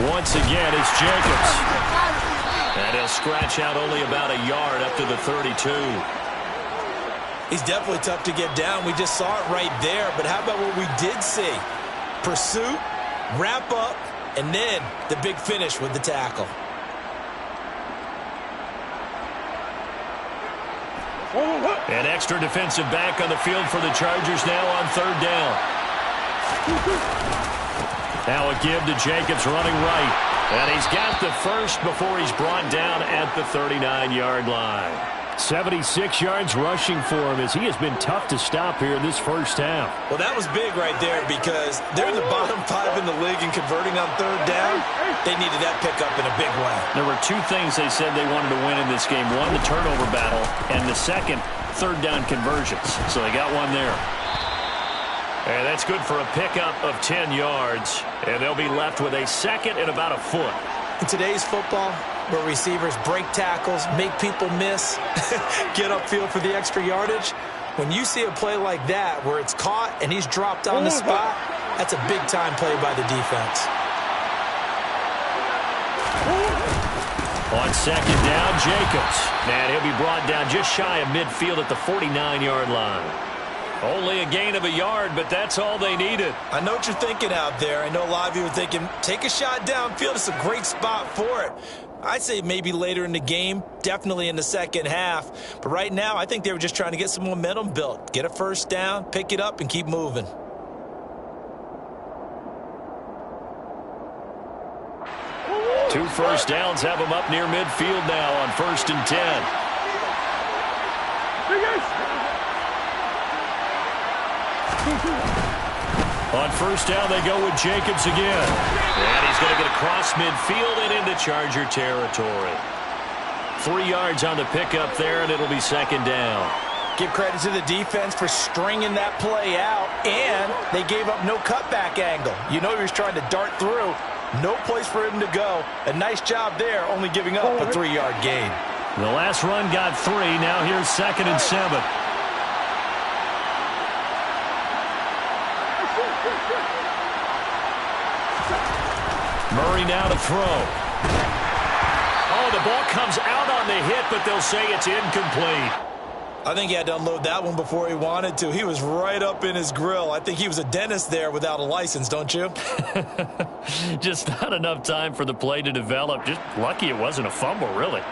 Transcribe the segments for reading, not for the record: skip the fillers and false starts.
Once again, it's Jacobs. And he'll scratch out only about a yard up to the 32. He's definitely tough to get down. We just saw it right there. But how about what we did see? Pursuit, wrap up, and then the big finish with the tackle. An extra defensive back on the field for the Chargers now on third down. Now a give to Jacobs running right. And he's got the first before he's brought down at the 39-yard line. 76 yards rushing for him as he has been tough to stop here in this first half. Well, that was big right there because they're in the bottom 5 in the league and converting on third down. They needed that pickup in a big way. There were two things they said they wanted to win in this game. One, the turnover battle, and the second, third down conversions. So they got one there. And that's good for a pickup of 10 yards. And they'll be left with a second and about a foot. In today's football, where receivers break tackles, make people miss, get upfield for the extra yardage, when you see a play like that where it's caught and he's dropped on the spot, that's a big-time play by the defense. On second down, Jacobs. And he'll be brought down just shy of midfield at the 49-yard line. Only a gain of a yard, but that's all they needed. I know what you're thinking out there. I know a lot of you are thinking, take a shot downfield. It's a great spot for it. I'd say maybe later in the game, definitely in the second half. But right now, I think they were just trying to get some momentum built. Get a first down, pick it up, and keep moving. Two first downs have them up near midfield now on 1st and 10. On first down, they go with Jacobs again. And he's going to get across midfield and into Charger territory. 3 yards on the pickup there, and it'll be second down. Give credit to the defense for stringing that play out, and they gave up no cutback angle. You know he was trying to dart through. No place for him to go. A nice job there, only giving up a 3-yard gain. The last run got 3. Now here's 2nd and 7. Murray now to throw. Oh, the ball comes out on the hit, but they'll say it's incomplete. I think he had to unload that one before he wanted to. He was right up in his grill. I think he was a dentist there without a license, don't you? Just not enough time for the play to develop. Just lucky it wasn't a fumble, really.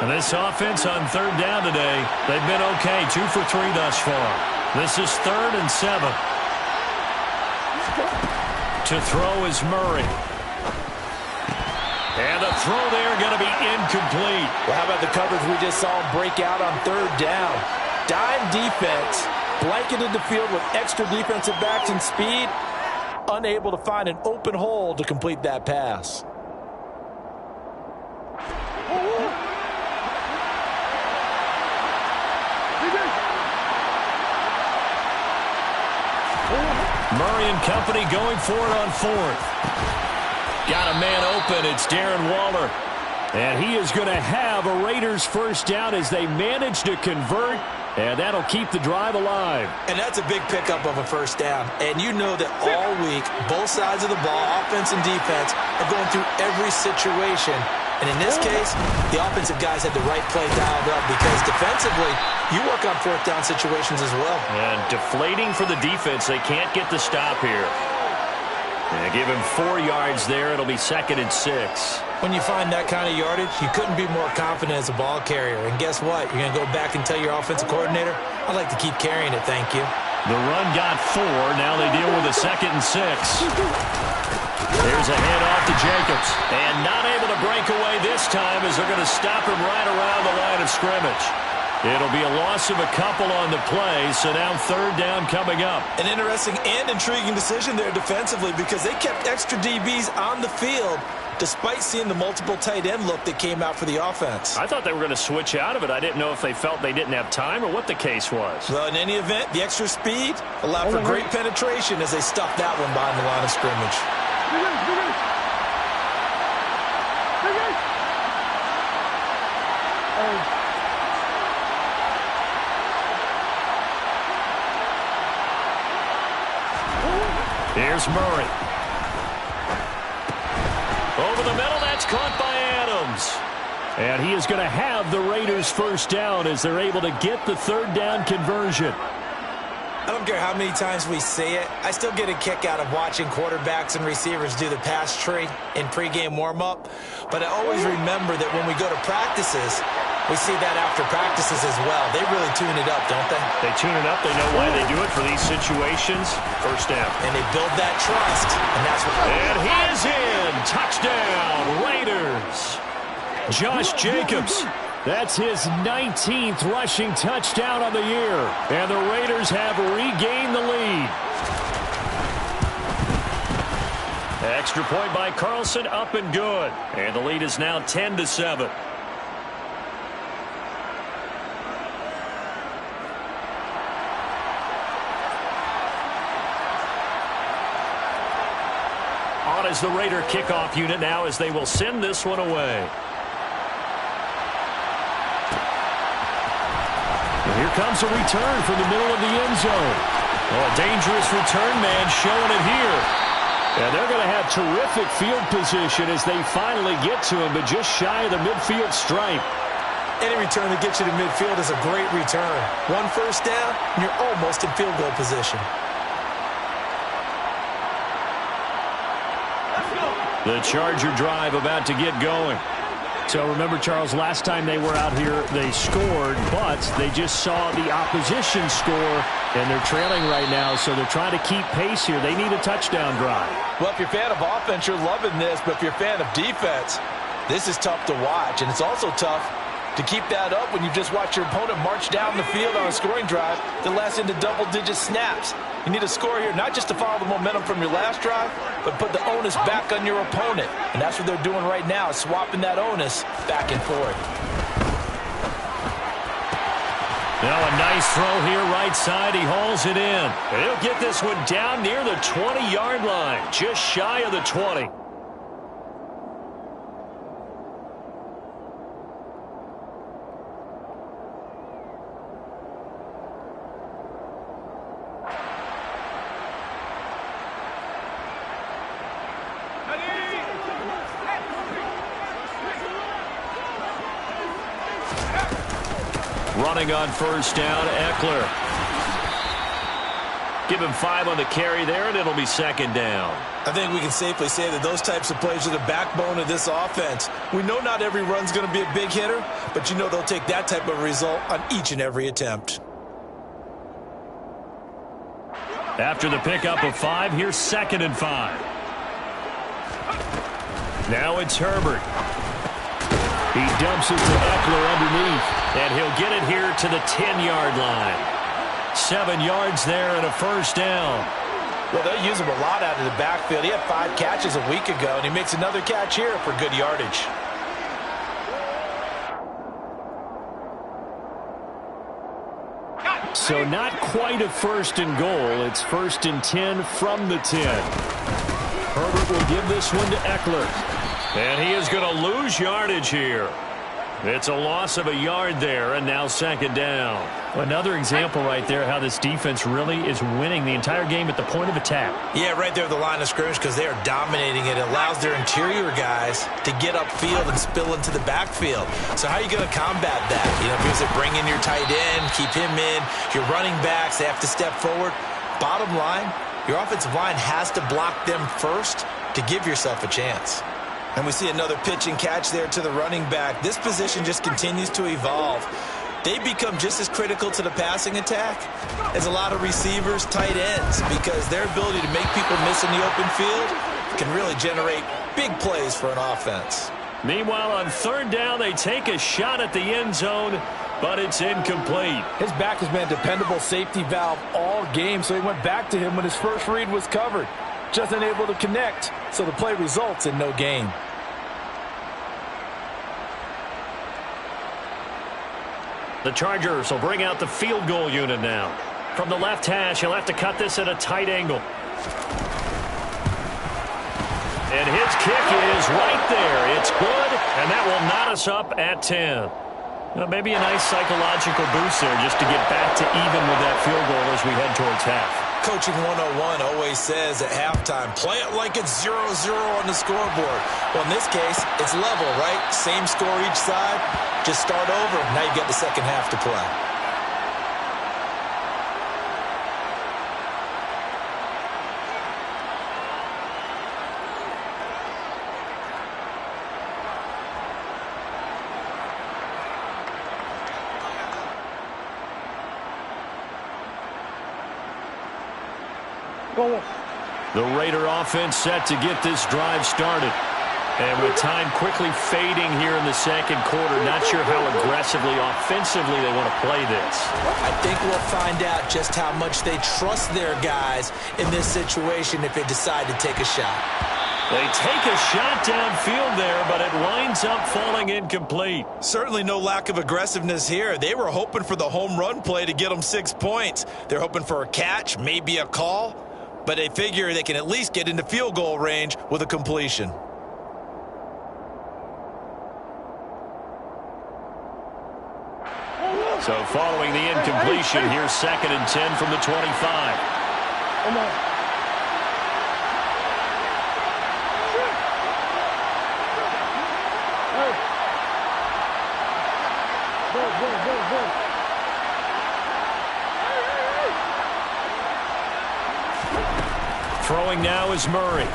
And this offense on third down today, they've been okay. 2 for 3 thus far. This is 3rd and 7. To throw is Murray. And the throw there going to be incomplete. Well, how about the coverage we just saw him break out on third down? Dime defense, blanketed the field with extra defensive backs and speed, unable to find an open hole to complete that pass. Murray and company going for it on 4th. Got a man open. It's Darren Waller. And he is going to have a Raiders first down as they manage to convert. And that'll keep the drive alive. And that's a big pickup of a first down. And you know that all week, both sides of the ball, offense and defense, are going through every situation. And in this case, the offensive guys had the right play dialed up because defensively, you work on 4th down situations as well. And deflating for the defense. They can't get the stop here. And give him 4 yards there. It'll be 2nd and 6. When you find that kind of yardage, you couldn't be more confident as a ball carrier. And guess what? You're going to go back and tell your offensive coordinator, I'd like to keep carrying it, thank you. The run got 4. Now they deal with a 2nd and 6. There's a handoff to Jacobs. And not able to break away this time as they're going to stop him right around the line of scrimmage. It'll be a loss of a couple on the play, so now third down coming up. An interesting and intriguing decision there defensively because they kept extra DBs on the field despite seeing the multiple tight end look that came out for the offense. I thought they were going to switch out of it. I didn't know if they felt they didn't have time or what the case was. Well, in any event, the extra speed allowed for great penetration as they stuffed that one behind the line of scrimmage. Here's Murray. Over the middle, that's caught by Adams. And he is going to have the Raiders first down as they're able to get the third down conversion. I don't care how many times we say it, I still get a kick out of watching quarterbacks and receivers do the pass tree in pregame warm-up. But I always remember that when we go to practices, we see that after practices as well. They really tune it up, don't they? They tune it up. They know why they do it for these situations. First down. And they build that trust. And that's what. And he is in. Touchdown, Raiders. Josh Jacobs. That's his 19th rushing touchdown on the year. And the Raiders have regained the lead. Extra point by Carlson, up and good. And the lead is now 10-7. On is the Raider kickoff unit now as they will send this one away. Here comes a return from the middle of the end zone. Oh, a dangerous return man showing it here. And they're going to have terrific field position as they finally get to him, but just shy of the midfield stripe. Any return that gets you to midfield is a great return. One first down, and you're almost in field goal position. The Charger drive about to get going. So remember, Charles, last time they were out here, they scored, but they just saw the opposition score, and they're trailing right now, so they're trying to keep pace here. They need a touchdown drive. Well, if you're a fan of offense, you're loving this, but if you're a fan of defense, this is tough to watch, and it's also tough to keep that up when you just watch your opponent march down the field on a scoring drive that lasts into double-digit snaps. You need a score here, not just to follow the momentum from your last drive, but put the onus back on your opponent. And that's what they're doing right now, swapping that onus back and forth. Now a nice throw here right side. He hauls it in. And he'll get this one down near the 20-yard line, just shy of the 20. Running on first down, Eckler. Give him 5 on the carry there, and it'll be second down. I think we can safely say that those types of plays are the backbone of this offense. We know not every run's going to be a big hitter, but you know they'll take that type of result on each and every attempt. After the pickup of 5, here's 2nd and 5. Now it's Herbert. He dumps it to Eckler underneath, and he'll get it here to the 10-yard line. 7 yards there and a first down. Well, they'll use him a lot out of the backfield. He had 5 catches a week ago, and he makes another catch here for good yardage. So not quite a 1st and goal. It's 1st and 10 from the 10. Herbert will give this one to Eckler. And he is going to lose yardage here. It's a loss of a yard there, and now 2nd down. Another example right there how this defense really is winning the entire game at the point of attack. Yeah, right there at the line of scrimmage because they are dominating it. It allows their interior guys to get upfield and spill into the backfield. So how are you going to combat that? You know, if you bring in your tight end, keep him in, your running backs, they have to step forward. Bottom line, your offensive line has to block them first to give yourself a chance. And we see another pitch and catch there to the running back. This position just continues to evolve. They become just as critical to the passing attack as a lot of receivers, tight ends, because their ability to make people miss in the open field can really generate big plays for an offense. Meanwhile, on 3rd down, they take a shot at the end zone, but it's incomplete. His back has been a dependable safety valve all game, so he went back to him when his first read was covered. Just unable to connect, so the play results in no gain. The Chargers will bring out the field goal unit now. From the left hash, he'll have to cut this at a tight angle. And his kick is right there. It's good, and that will knot us up at 10. Well, maybe a nice psychological boost there just to get back to even with that field goal as we head towards half. Coaching 101 always says at halftime, play it like it's 0-0 on the scoreboard. Well, in this case, it's level, right? Same score each side. Just start over. Now you get the second half to play. The Raider offense set to get this drive started. And with time quickly fading here in the second quarter, not sure how aggressively, offensively they want to play this. I think we'll find out just how much they trust their guys in this situation if they decide to take a shot. They take a shot downfield there, but it winds up falling incomplete. Certainly no lack of aggressiveness here. They were hoping for the home run play to get them 6 points. They're hoping for a catch, maybe a call, but they figure they can at least get into field goal range with a completion. So following the incompletion, here's 2nd and 10 from the 25. Throwing now is Murray.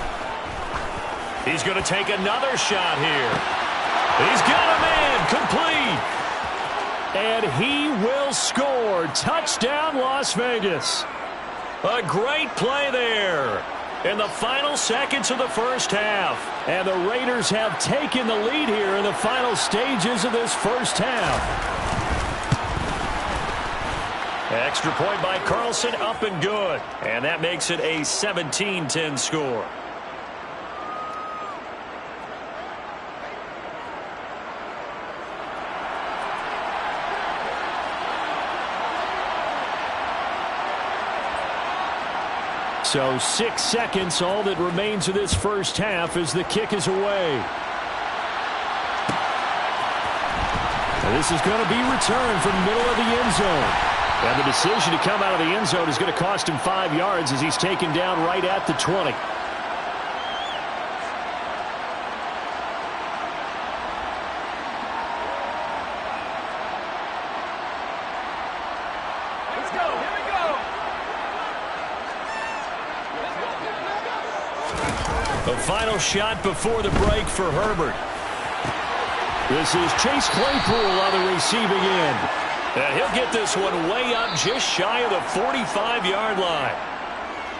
He's going to take another shot here. He's got a man, complete. And he will score. Touchdown, Las Vegas. A great play there in the final seconds of the first half. And the Raiders have taken the lead here in the final stages of this first half. Extra point by Carlson, up and good. And that makes it a 17-10 score. So 6 seconds, all that remains of this first half as the kick is away. And this is going to be returned from the middle of the end zone. And the decision to come out of the end zone is going to cost him 5 yards as he's taken down right at the 20. The final shot before the break for Herbert. This is Chase Claypool on the receiving end. And he'll get this one way up just shy of the 45-yard line.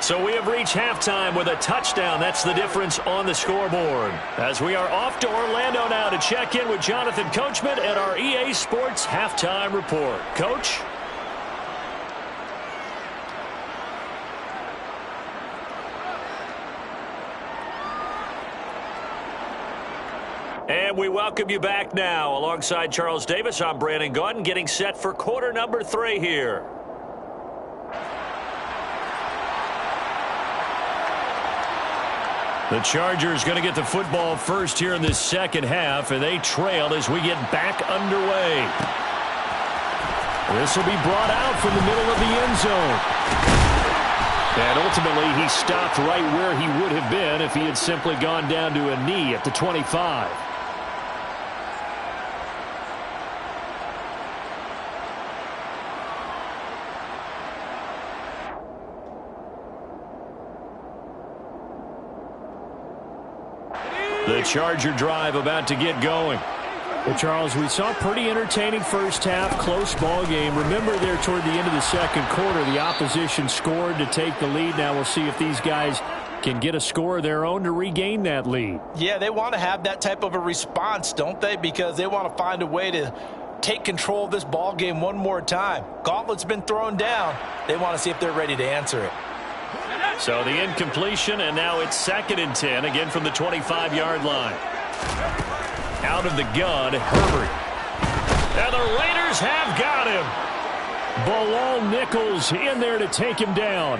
So we have reached halftime with a touchdown. That's the difference on the scoreboard. As we are off to Orlando now to check in with Jonathan Coachman at our EA Sports Halftime Report. Coach? And we welcome you back now. Alongside Charles Davis, I'm Brandon Gaudin, getting set for quarter number 3 here. The Chargers going to get the football first here in this second half, and they trail as we get back underway. This will be brought out from the middle of the end zone. And ultimately, he stopped right where he would have been if he had simply gone down to a knee at the 25. The Charger drive about to get going. Well, Charles, we saw a pretty entertaining first half, close ball game. Remember there toward the end of the second quarter, the opposition scored to take the lead. Now we'll see if these guys can get a score of their own to regain that lead. Yeah, they want to have that type of a response, don't they? Because they want to find a way to take control of this ball game one more time. Gauntlet's been thrown down. They want to see if they're ready to answer it. So the incompletion, and now it's 2nd and 10, again from the 25-yard line. Out of the gun, Herbert. And the Raiders have got him. Bilal Nichols in there to take him down.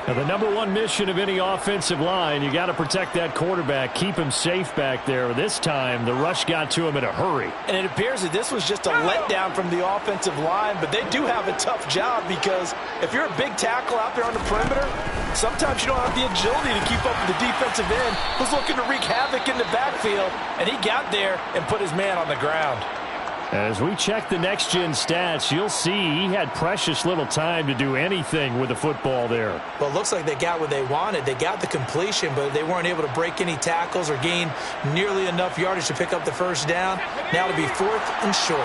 Now, the number one mission of any offensive line, you got to protect that quarterback, keep him safe back there. This time, the rush got to him in a hurry. And it appears that this was just a letdown from the offensive line, but they do have a tough job because if you're a big tackle out there on the perimeter, sometimes you don't have the agility to keep up with the defensive end who's looking to wreak havoc in the backfield, and he got there and put his man on the ground. As we check the next-gen stats, you'll see he had precious little time to do anything with the football there. Well, it looks like they got what they wanted. They got the completion, but they weren't able to break any tackles or gain nearly enough yardage to pick up the first down. Now to be 4th and short.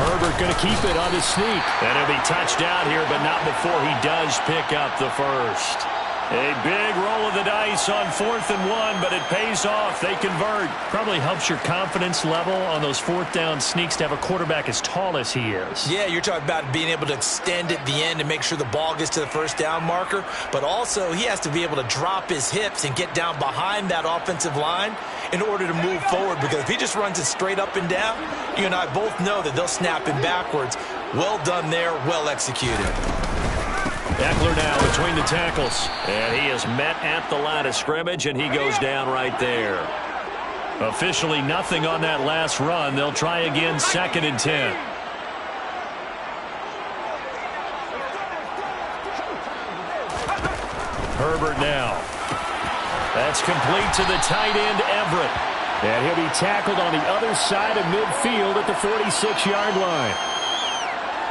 Herbert going to keep it on his sneak. And he'll be touched out here, but not before he does pick up the first. A big roll of the dice on 4th and 1, but it pays off. They convert. Probably helps your confidence level on those 4th down sneaks to have a quarterback as tall as he is. Yeah, you're talking about being able to extend at the end and make sure the ball gets to the first down marker. But also, he has to be able to drop his hips and get down behind that offensive line in order to move forward. Because if he just runs it straight up and down, you and I both know that they'll snap him backwards. Well done there, well executed. Eckler now between the tackles. And he is met at the line of scrimmage, and he goes down right there. Officially nothing on that last run. They'll try again, 2nd and 10. Herbert now. That's complete to the tight end, Everett. And he'll be tackled on the other side of midfield at the 46-yard line.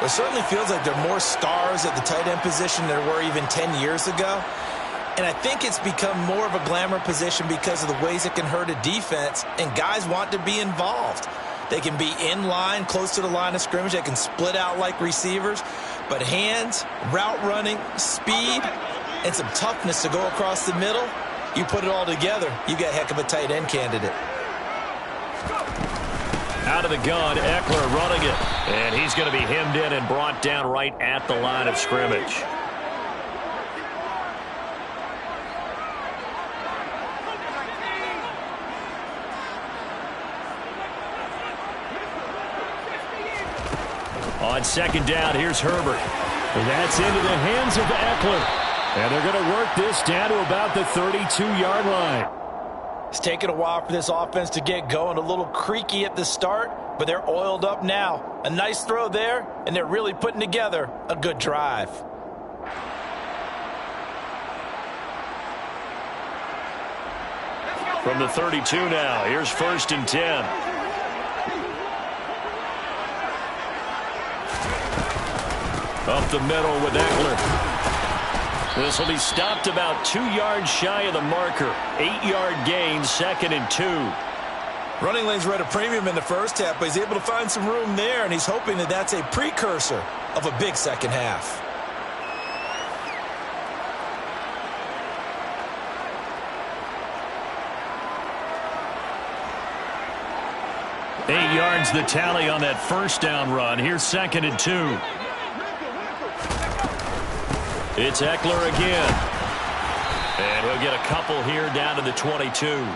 It certainly feels like there are more stars at the tight end position than there were even 10 years ago. And I think it's become more of a glamour position because of the ways it can hurt a defense, and guys want to be involved. They can be in line, close to the line of scrimmage. They can split out like receivers. But hands, route running, speed, and some toughness to go across the middle, you put it all together, you got a heck of a tight end candidate. Out of the gun, Eckler running it. And he's going to be hemmed in and brought down right at the line of scrimmage. On 2nd down, here's Herbert. And that's into the hands of Eckler. And they're going to work this down to about the 32-yard line. It's taken a while for this offense to get going. A little creaky at the start, but they're oiled up now. A nice throw there, and they're really putting together a good drive. From the 32 now, here's 1st and 10. Up the middle with Eckler. This will be stopped about 2 yards shy of the marker. 8-yard gain, 2nd and 2. Running lanes were at a premium in the first half, but he's able to find some room there, and he's hoping that that's a precursor of a big second half. Eight yards the tally on that first down run. Here's 2nd and 2. It's Eckler again. And he'll get a couple here down to the 22.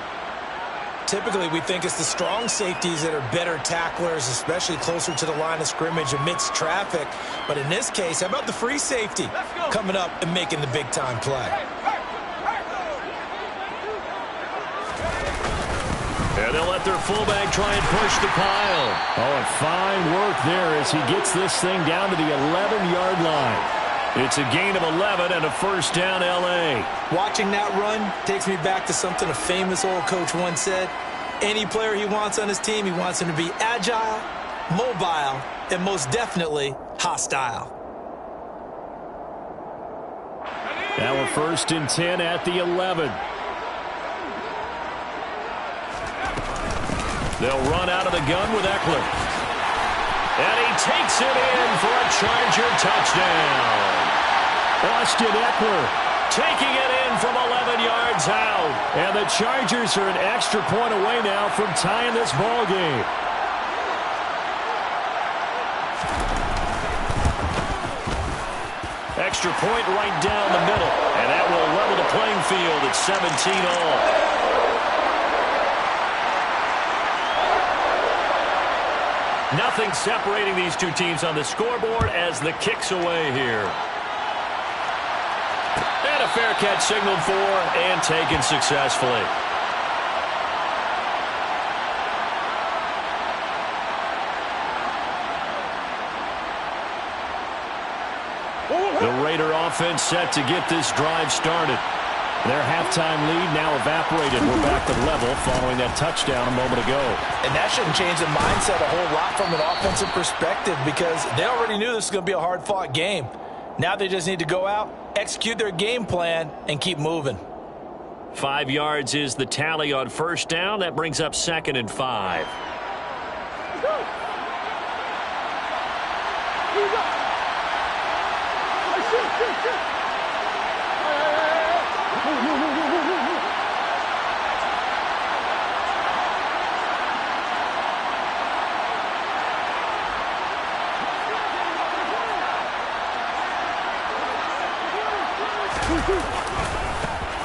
Typically, we think it's the strong safeties that are better tacklers, especially closer to the line of scrimmage amidst traffic. But in this case, how about the free safety coming up and making the big-time play? And they'll let their fullback try and push the pile. Oh, and fine work there as he gets this thing down to the 11-yard line. It's a gain of 11 and a first down, L.A. Watching that run takes me back to something a famous old coach once said. Any player he wants on his team, he wants him to be agile, mobile, and most definitely hostile. Now a 1st and 10 at the 11. They'll run out of the gun with Eckler. And he takes it in for a Charger touchdown. Austin Eckler taking it in from 11 yards out. And the Chargers are an extra point away now from tying this ball game. Extra point right down the middle. And that will level the playing field at 17 all. Nothing separating these two teams on the scoreboard as the kick's away here. And a fair catch signaled for and taken successfully. The Raider offense set to get this drive started. Their halftime lead now evaporated. We're back to level following that touchdown a moment ago. And that shouldn't change the mindset a whole lot from an offensive perspective because they already knew this was going to be a hard-fought game. Now they just need to go out, execute their game plan, and keep moving. 5 yards is the tally on first down. That brings up 2nd and 5.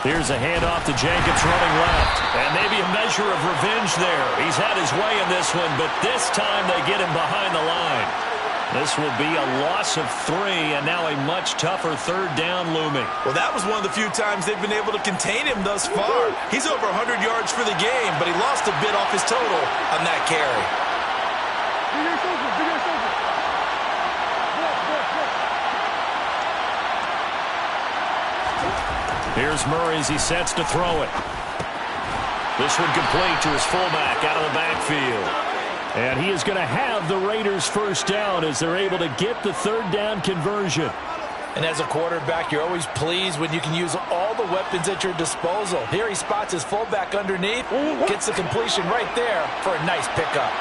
Here's a handoff to Jacobs running left. And maybe a measure of revenge there. He's had his way in this one, but this time they get him behind the line. This will be a loss of 3, and now a much tougher 3rd down looming. Well, that was one of the few times they've been able to contain him thus far. He's over 100 yards for the game, but he lost a bit off his total on that carry. Here's Murray as he sets to throw it. This one complete to his fullback out of the backfield. And he is going to have the Raiders' first down as they're able to get the 3rd down conversion. And as a quarterback, you're always pleased when you can use all the weapons at your disposal. Here he spots his fullback underneath, gets the completion right there for a nice pickup.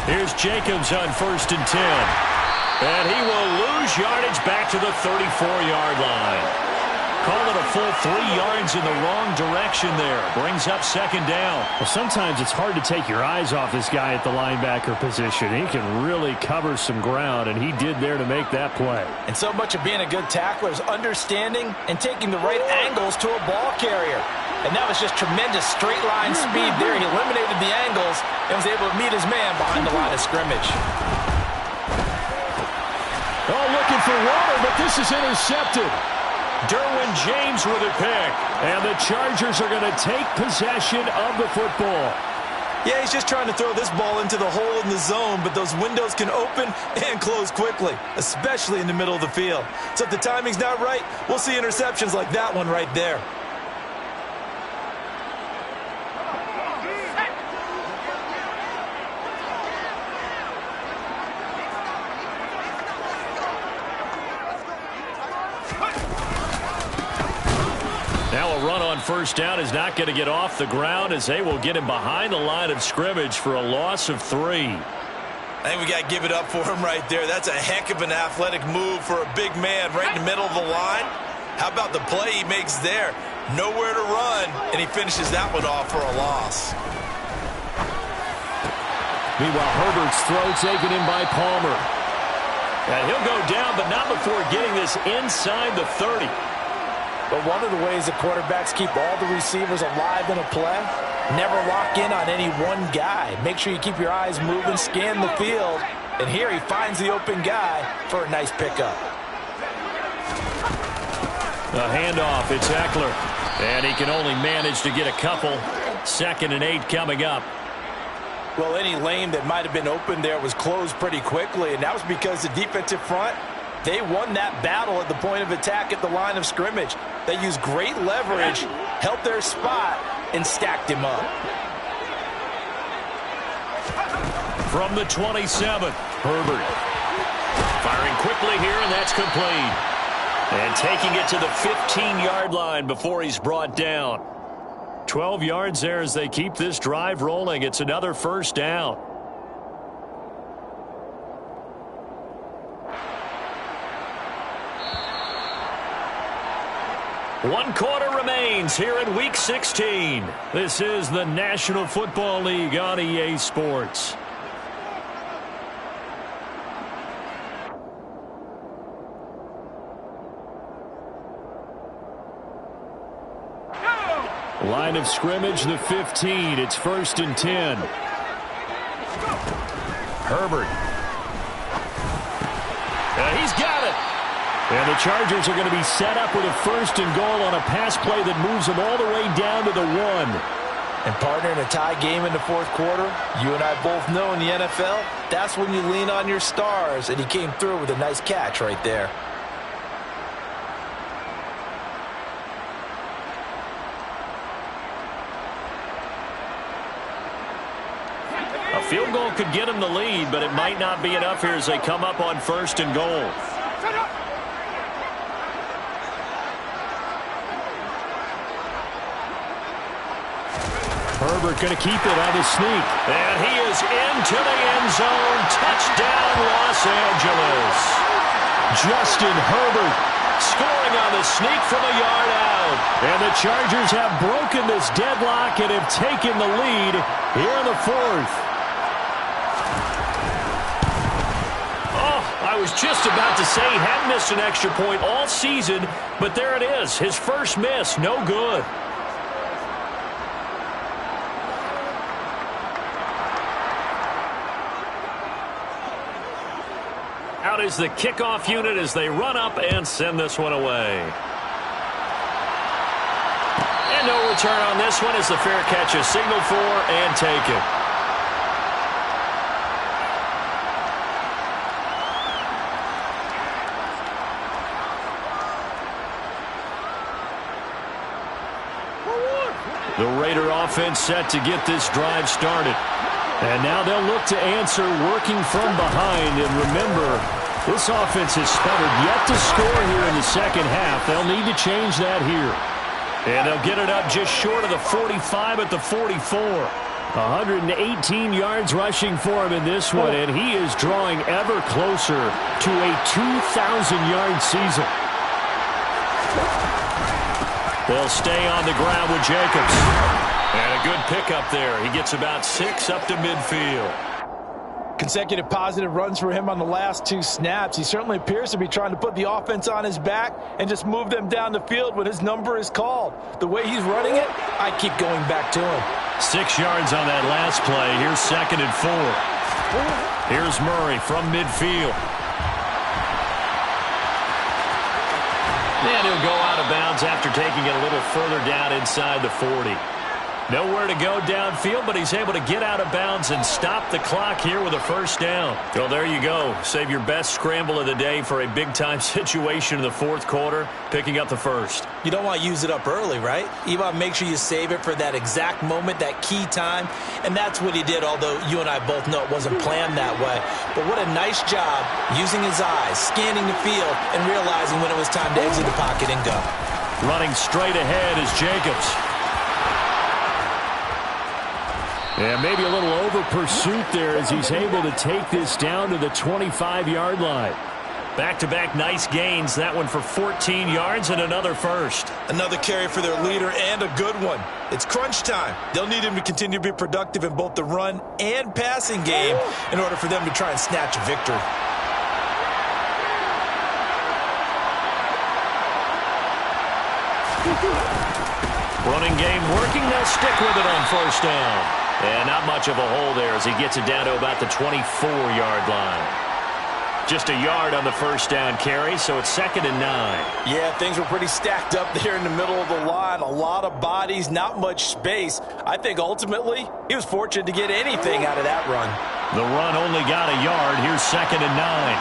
Here's Jacobs on 1st and 10. And he will lose yardage back to the 34-yard line. Call it a full 3 yards in the wrong direction there. Brings up 2nd down. Well, sometimes it's hard to take your eyes off this guy at the linebacker position. He can really cover some ground, and he did there to make that play. And so much of being a good tackler is understanding and taking the right angles to a ball carrier. And that was just tremendous straight-line speed there. He eliminated the angles and was able to meet his man behind the line of scrimmage. Oh, looking for water, but this is intercepted. Derwin James with a pick. And the Chargers are going to take possession of the football. Yeah, he's just trying to throw this ball into the hole in the zone, but those windows can open and close quickly, especially in the middle of the field. So if the timing's not right, we'll see interceptions like that one right there. Now a run on first down is not going to get off the ground as they will get him behind the line of scrimmage for a loss of 3. I think we got to give it up for him right there. That's a heck of an athletic move for a big man right in the middle of the line. How about the play he makes there? Nowhere to run, and he finishes that one off for a loss. Meanwhile, Herbert's throw taken in by Palmer. And he'll go down, but not before getting this inside the 30. But one of the ways that quarterbacks keep all the receivers alive in a play, never lock in on any one guy. Make sure you keep your eyes moving, scan the field, and here he finds the open guy for a nice pickup. A handoff, it's Eckler. And he can only manage to get a couple. 2nd and 8 coming up. Well, any lane that might have been open there was closed pretty quickly, and that was because the defensive front, they won that battle at the point of attack at the line of scrimmage. They used great leverage, held their spot, and stacked him up. From the 27, Herbert. Firing quickly here, and that's complete. And taking it to the 15-yard line before he's brought down. 12 yards there as they keep this drive rolling. It's another first down. One quarter remains here in Week 16. This is the National Football League on EA Sports. Line of scrimmage, the 15. It's 1st and 10. Herbert. He's got it. And the Chargers are going to be set up with a 1st and goal on a pass play that moves them all the way down to the 1. And partner, in a tie game in the 4th quarter, you and I both know in the NFL, that's when you lean on your stars. And he came through with a nice catch right there. A field goal could get him the lead, but it might not be enough here as they come up on 1st and goal. Herbert going to keep it on the sneak. And he is into the end zone. Touchdown, Los Angeles. Justin Herbert scoring on the sneak from a yard out. And the Chargers have broken this deadlock and have taken the lead here in the 4th. I was just about to say he hadn't missed an extra point all season, but there it is. His first miss, no good. Out is the kickoff unit as they run up and send this one away. And no return on this one as the fair catch is signaled for and taken. The Raider offense set to get this drive started. And now they'll look to answer working from behind. And remember, this offense has sputtered yet to score here in the second half. They'll need to change that here. And they'll get it up just short of the 45 at the 44. 118 yards rushing for him in this one, and he is drawing ever closer to a 2,000-yard season. They'll stay on the ground with Jacobs. And a good pickup there. He gets about 6 up to midfield. Consecutive positive runs for him on the last 2 snaps. He certainly appears to be trying to put the offense on his back and just move them down the field when his number is called. The way he's running it, I keep going back to him. 6 yards on that last play. Here's 2nd and 4. Here's Murray from midfield. And he'll go out of bounds after taking it a little further down inside the 40. Nowhere to go downfield, but he's able to get out of bounds and stop the clock here with a 1st down. Well, there you go. Save your best scramble of the day for a big-time situation in the 4th quarter, picking up the 1st. You don't want to use it up early, right? You want to make sure you save it for that exact moment, that key time, and that's what he did, although you and I both know it wasn't planned that way. But what a nice job using his eyes, scanning the field, and realizing when it was time to exit the pocket and go. Running straight ahead is Jacobs. Yeah, maybe a little over-pursuit there as he's able to take this down to the 25-yard line. Back-to-back nice gains. That one for 14 yards and another 1st. Another carry for their leader and a good one. It's crunch time. They'll need him to continue to be productive in both the run and passing game in order for them to try and snatch a victory. Running game working. They'll stick with it on 1st down. And not much of a hole there as he gets it down to about the 24-yard line. Just a yard on the 1st down carry, so it's 2nd and 9. Yeah, things were pretty stacked up there in the middle of the line. A lot of bodies, not much space. I think ultimately he was fortunate to get anything out of that run. The run only got a yard. Here's 2nd and 9.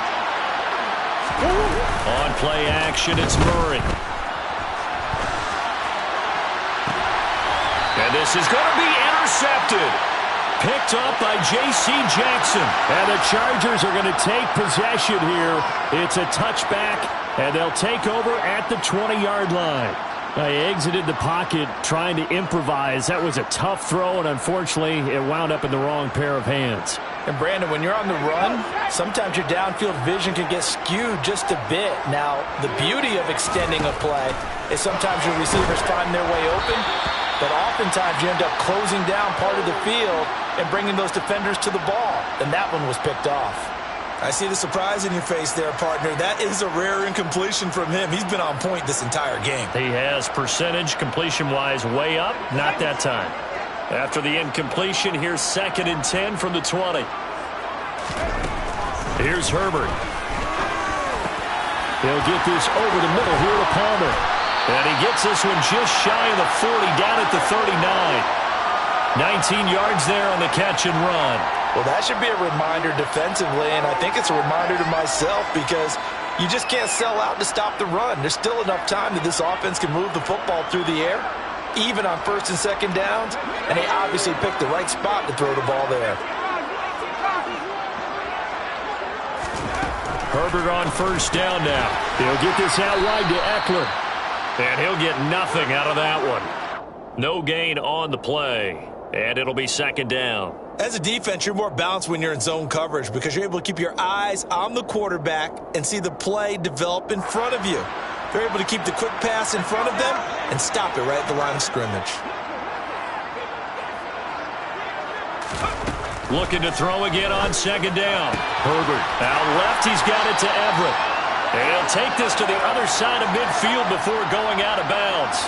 On play action, it's Murray. And this is going to be intercepted. Picked up by J.C. Jackson. And the Chargers are going to take possession here. It's a touchback, and they'll take over at the 20-yard line. They exited the pocket trying to improvise. That was a tough throw, and unfortunately, it wound up in the wrong pair of hands. And, Brandon, when you're on the run, sometimes your downfield vision can get skewed just a bit. Now, the beauty of extending a play is sometimes your receivers find their way open, but oftentimes you end up closing down part of the field and bringing those defenders to the ball. And that one was picked off. I see the surprise in your face there, partner. That is a rare incompletion from him. He's been on point this entire game. He has percentage completion-wise way up. Not that time. After the incompletion, here's 2nd and 10 from the 20. Here's Herbert. He'll get this over the middle here to Palmer. And he gets this one just shy of the 40, down at the 39. 19 yards there on the catch and run. Well, that should be a reminder defensively, and I think it's a reminder to myself because you just can't sell out to stop the run. There's still enough time that this offense can move the football through the air, even on 1st and 2nd downs, and they obviously picked the right spot to throw the ball there. Herbert on 1st down now. He'll get this out wide to Eckler. And he'll get nothing out of that one. No gain on the play. And it'll be 2nd down. As a defense, you're more balanced when you're in zone coverage because you're able to keep your eyes on the quarterback and see the play develop in front of you. They're able to keep the quick pass in front of them and stop it right at the line of scrimmage. Looking to throw again on 2nd down. Herbert out left. He's got it to Everett. And he'll take this to the other side of midfield before going out of bounds.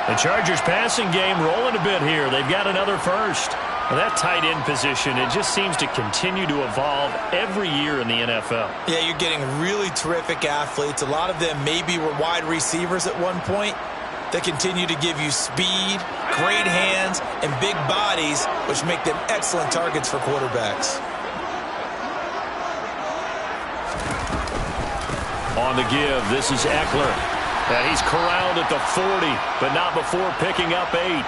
The Chargers passing game rolling a bit here. They've got another first. Well, that tight end position, it just seems to continue to evolve every year in the NFL. Yeah, you're getting really terrific athletes. A lot of them maybe were wide receivers at one point. They continue to give you speed, great hands, and big bodies, which make them excellent targets for quarterbacks. On the give, this is Eckler. And he's corralled at the 40, but not before picking up 8.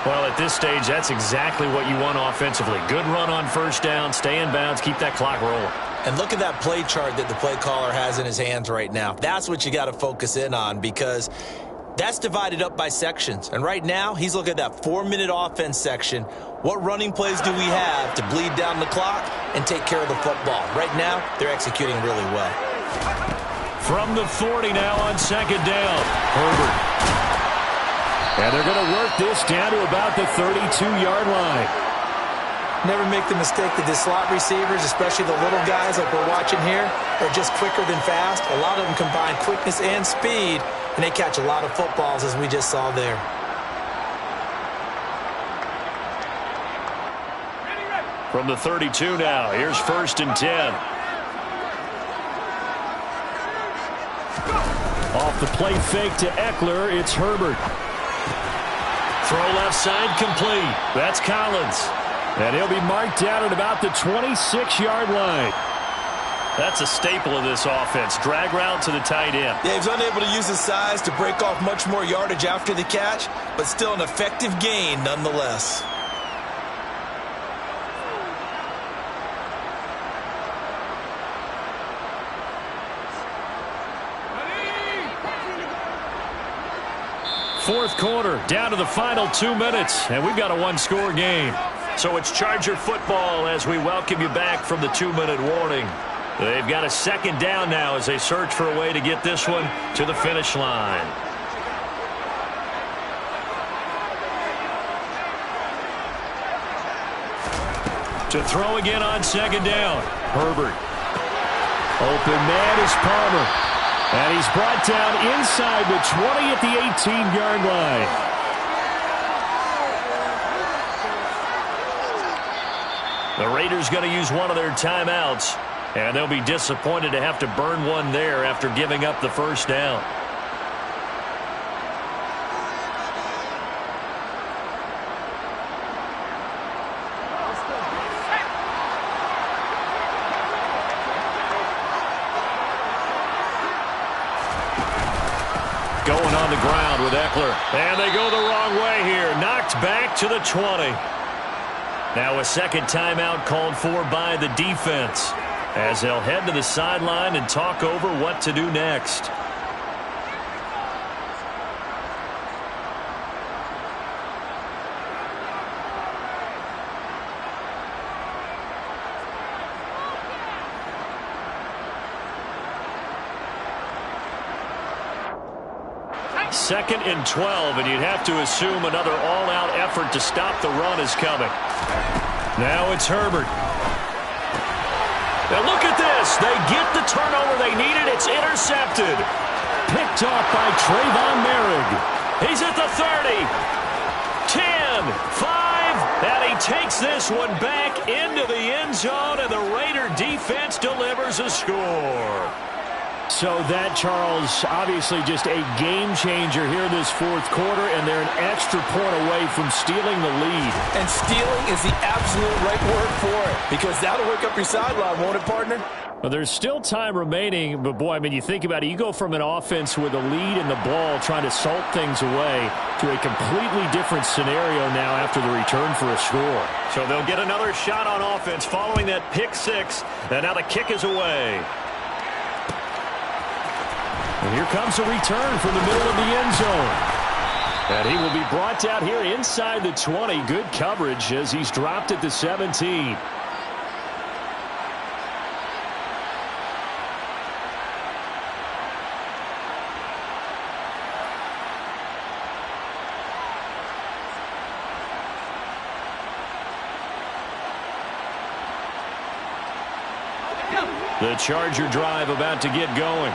Well, at this stage, that's exactly what you want offensively. Good run on 1st down, stay in bounds, keep that clock rolling. And look at that play chart that the play caller has in his hands right now. That's what you got to focus in on because that's divided up by sections. And right now, he's looking at that 4-minute offense section. What running plays do we have to bleed down the clock and take care of the football? Right now, they're executing really well. From the 40 now on 2nd down, Herbert. And they're going to work this down to about the 32-yard line. Never make the mistake that the slot receivers, especially the little guys like we're watching here, are just quicker than fast. A lot of them combine quickness and speed, and they catch a lot of footballs, as we just saw there. From the 32 now, here's 1st and 10. Off the play fake to Eckler, it's Herbert. Throw left side complete. That's Collins. And he'll be marked down at about the 26-yard line. That's a staple of this offense. Drag route to the tight end. Yeah, he's unable to use his size to break off much more yardage after the catch, but still an effective gain nonetheless. Fourth quarter, down to the final 2 minutes, and we've got a one-score game. So it's Charger football as we welcome you back from the 2-minute warning. They've got a 2nd down now as they search for a way to get this one to the finish line. To throw again on 2nd down, Herbert. Open man is Palmer. And he's brought down inside the 20 at the 18-yard line. The Raiders going to use one of their timeouts, and they'll be disappointed to have to burn one there after giving up the 1st down. Going on the ground with Eckler. And they go the wrong way here. Knocked back to the 20. Now a 2nd timeout called for by the defense as they'll head to the sideline and talk over what to do next. Second and 12, and you'd have to assume another all-out effort to stop the run is coming. Now it's Herbert. They'll this. They get the turnover they needed. It's intercepted. Picked off by Trayvon Merrick. He's at the 30. 10, 5, and he takes this one back into the end zone, and the Raider defense delivers a score. So that, Charles, obviously just a game changer here this fourth quarter, and they're an extra point away from stealing the lead. And stealing is the absolute right word for it, because that'll wake up your sideline, won't it, partner? Well, there's still time remaining, but boy, I mean, you think about it, you go from an offense with a lead in the ball trying to salt things away to a completely different scenario now after the return for a score. So they'll get another shot on offense following that pick six, and now the kick is away. And here comes a return from the middle of the end zone. And he will be brought down here inside the 20. Good coverage as he's dropped at the 17. The Charger drive about to get going.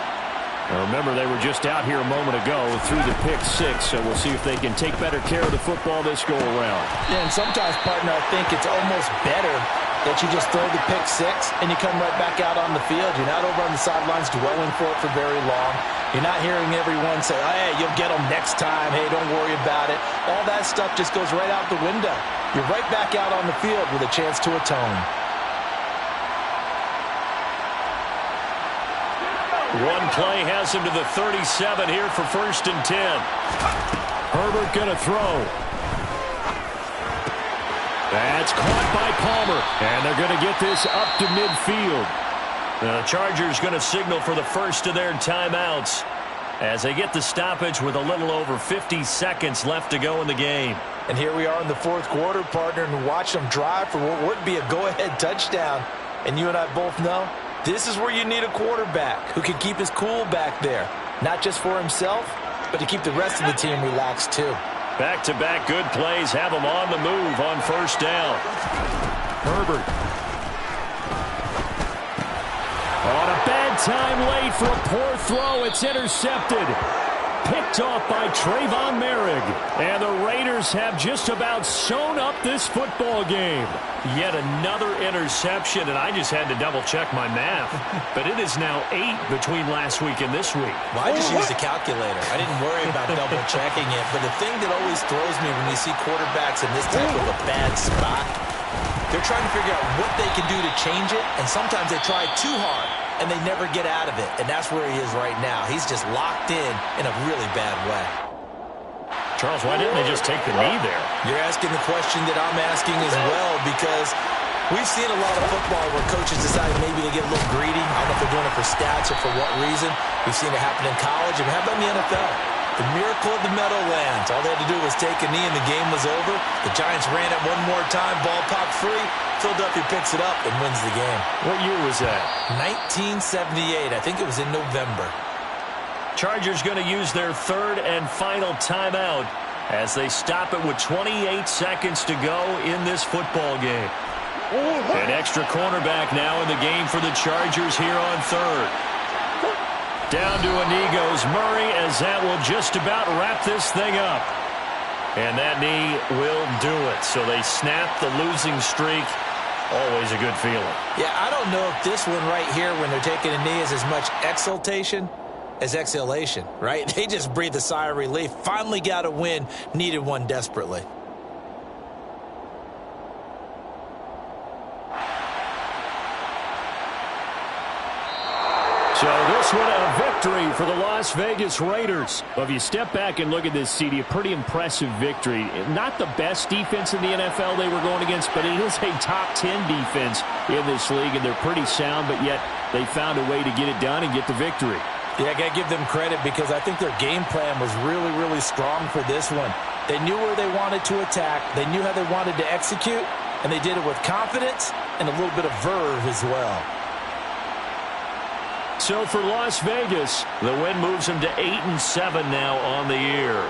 Now remember, they were just out here a moment ago through the pick six, so we'll see if they can take better care of the football this go-around. Yeah, and sometimes, partner, I think it's almost better that you just throw the pick six and you come right back out on the field. You're not over on the sidelines dwelling for it for very long. You're not hearing everyone say, oh, hey, you'll get them next time. Hey, don't worry about it. All that stuff just goes right out the window. You're right back out on the field with a chance to atone. One play has him to the 37 here for 1st and 10. Herbert going to throw. That's caught by Palmer. And they're going to get this up to midfield. The Chargers going to signal for the first of their timeouts as they get the stoppage with a little over 50 seconds left to go in the game. And here we are in the fourth quarter, partner, and watch them drive for what would be a go-ahead touchdown. And you and I both know this is where you need a quarterback who can keep his cool back there. Not just for himself, but to keep the rest of the team relaxed too. Back-to-back good plays have them on the move on first down. Herbert. On a bad time late for a poor throw. It's intercepted. Picked off by Trayvon Merrick. And the Raiders have just about sewn up this football game. Yet another interception, and I just had to double-check my math. But it is now 8 between last week and this week. Well, I just used a calculator. I didn't worry about double-checking it. But the thing that always throws me when we see quarterbacks in this type of a bad spot, they're trying to figure out what they can do to change it, and sometimes they try too hard, and they never get out of it. And that's where he is right now. He's just locked in a really bad way. Charles, why didn't they just take the knee there? You're asking the question that I'm asking as well, because we've seen a lot of football where coaches decide maybe they get a little greedy. I don't know if they're doing it for stats or for what reason. We've seen it happen in college, and how about in the NFL? The miracle of the Meadowlands. All they had to do was take a knee and the game was over. The Giants ran it one more time, ball popped free. Philadelphia picks it up and wins the game. What year was that? 1978. I think it was in November. Chargers going to use their third and final timeout as they stop it with 28 seconds to go in this football game. An extra cornerback now in the game for the Chargers here on third. Down to a knee goes Murray as that will just about wrap this thing up. And that knee will do it. So they snap the losing streak. Always a good feeling. Yeah, I don't know if this one right here when they're taking a knee is as much exultation as exhalation, right? They just breathe a sigh of relief. Finally got a win. Needed one desperately. So this one a victory for the Las Vegas Raiders. Well, if you step back and look at this, CD, a pretty impressive victory. Not the best defense in the NFL they were going against, but it is a top 10 defense in this league, and they're pretty sound, but yet they found a way to get it done and get the victory. Yeah, I got to give them credit because I think their game plan was really, really strong for this one. They knew where they wanted to attack. They knew how they wanted to execute, and they did it with confidence and a little bit of verve as well. So for Las Vegas, the win moves them to 8-7 now on the year.